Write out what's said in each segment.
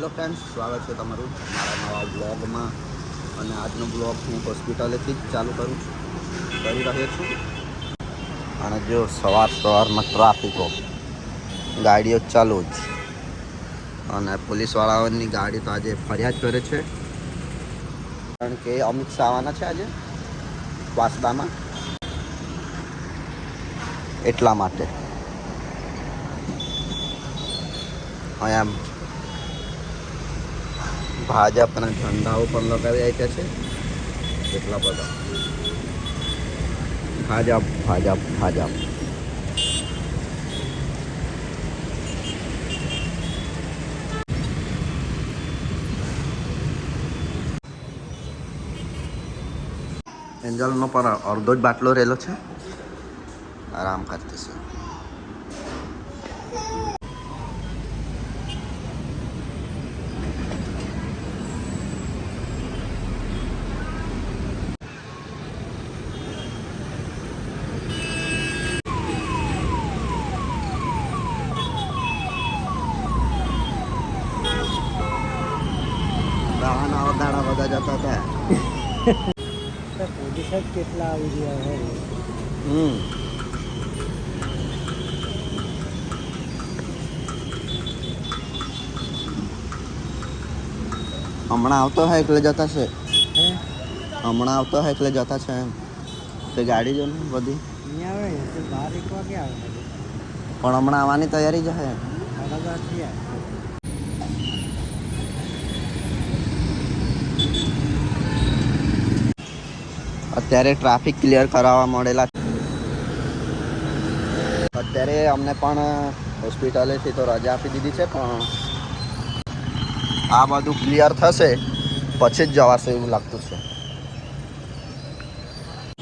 Hello friends, સ્વાગત છે તમારું મારા નવા બ્લોગમાં. અને આજનો બ્લોગ હું હોસ્પિટલેથી જ ચાલુ કરી રહ્યો છું. અને જો સવારમાં ટ્રાફિકો, ગાડીઓ ચાલુ જ. અને પોલીસવાળાઓની ગાડી તો આજે ફરિયાદ કરે છે, કારણ કે અમિત શાહ આવવાના છે આજે વાસદામાં, એટલા માટે. અહીંયા ભાજપના ઝંડાઓ પણ લગાવી આપ્યા છે, એટલા બધા. ભાજપ ભાજપ ભાજપ. એન્જલનો પર અડધો જ બાટલો રહેલો છે, આરામ કરતી છે. દાણા દાણા બધા જતા હતા. પોલીસ જ કેટલા આવી ગયા હોય. હમણાં આવતો હોય એટલે જતા છે. હમણાં આવતો હોય એટલે જતા છે એમ. તે ગાડી જો ને બધી નહીં આવે તો 12-1 વાગે આવે. પણ હમણાં આવવાની તૈયારી જ હે. અત્યારે ટ્રાફિક ક્લિયર કરાવવા મળેલા. અત્યારે અમને પણ હોસ્પિટલેથી તો રજા આપી દીધી છે, પણ આ બધું ક્લિયર થશે પછી જ જવાશે એવું લાગતું છે,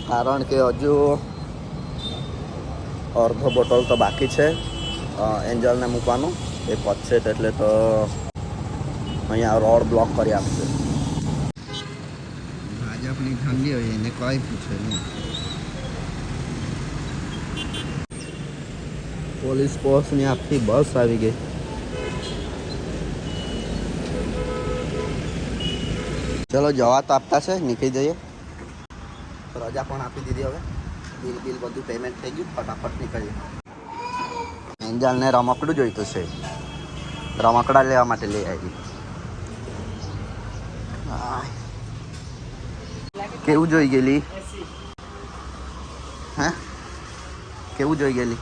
કારણ કે હજુ અડધો બોટલ તો બાકી છે એન્જલને મૂકવાનું. એ પતશે એટલે તો અહીંયા રોડ બ્લોક કરી આપશે. ભાજપની ઠંડી હોય એને કોઈ પૂછે નહીં. પોલીસ ફોર્સની આખી બસ આવી ગઈ. ચલો જવા તો આપતા છે, નીકળી જઈએ. રજા પણ આપી દીધી. હવે બિલ બધું પેમેન્ટ થઈ ગયું, ફટાફટ નીકળીએ. એન્જલને રમકડું જોઈતું છે, રમકડા લેવા માટે લઈ આવી. કેવું જોઈ ગયેલી? હે કેવું જોઈ ગયેલી?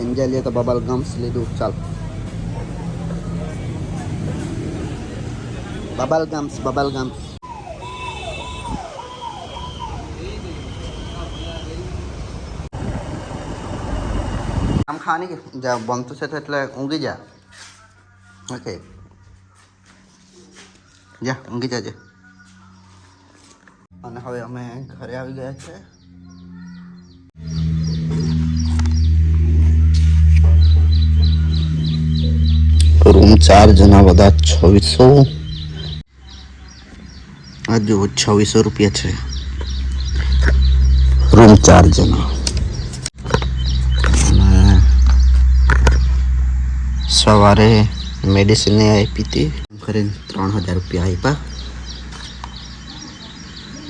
એન્જલીએ તો બબલ ગમ્સ લીધું. ચાલ બબલ ગમ્સ આમ ખાવાની કે બનતું છે તો એટલે ઊંઘી જા. ઓકે, જા ઊંઘી જાજે. અને હવે અમે ઘરે આવી ગયા છે. રૂમ 4 જણા બધા 2600. આ જો 2600 રૂપિયા છે રૂમ 4 જણા. અને સવારે મેડિસિન આપી હતી, ઘરે 3000 રૂપિયા આપ્યા.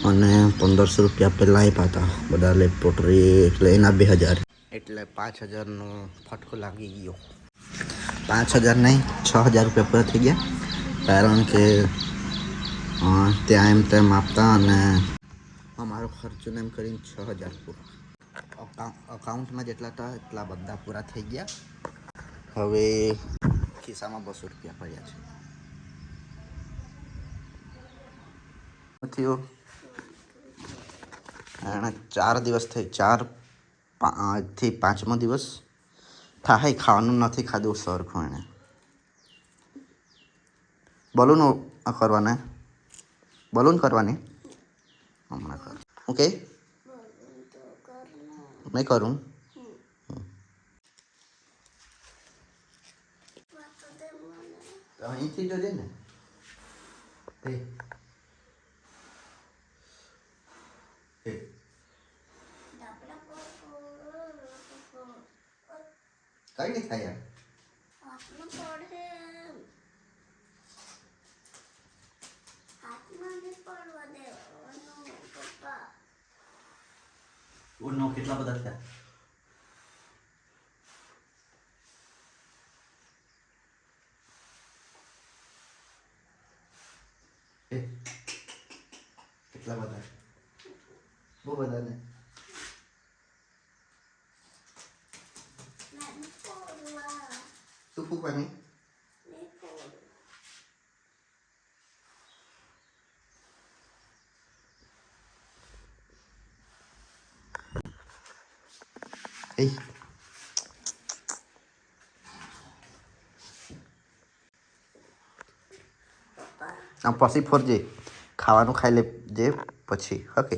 અને 1500 રૂપિયા પહેલાં આપ્યા હતા બધા લેબોરેટરી, એટલે એના 2000, એટલે 5000નો ફટકો લાગી ગયો. 5000 નહીં, 6000 રૂપિયા પૂરા થઈ ગયા, કારણ કે ત્યાં એમ તેમ આપતા અને અમારો ખર્ચો એમ કરીને 6000 પૂરા. અકાઉન્ટમાં જેટલા હતા એટલા બધા પૂરા થઈ ગયા. હવે ખિસ્સામાં 200 રૂપિયા પડ્યા છે. એણે 4 દિવસ થઈ, 4થી 5મો દિવસ થાય ખાવાનું નથી ખાધું સરખું. એણે બલૂન કરવાની હમણાં કર. ઓકે, નહીં કરું. અહીંથી જોજે ને. કઈ નહીં થાય યાર. ઓનો કેટલા બધા થયા એ કેટલા બધા બહુ બધા ને શું ફૂકવાની એ આમ પછી ફરજે ખાવાનું ખાઈ લે જે પછી ઓકે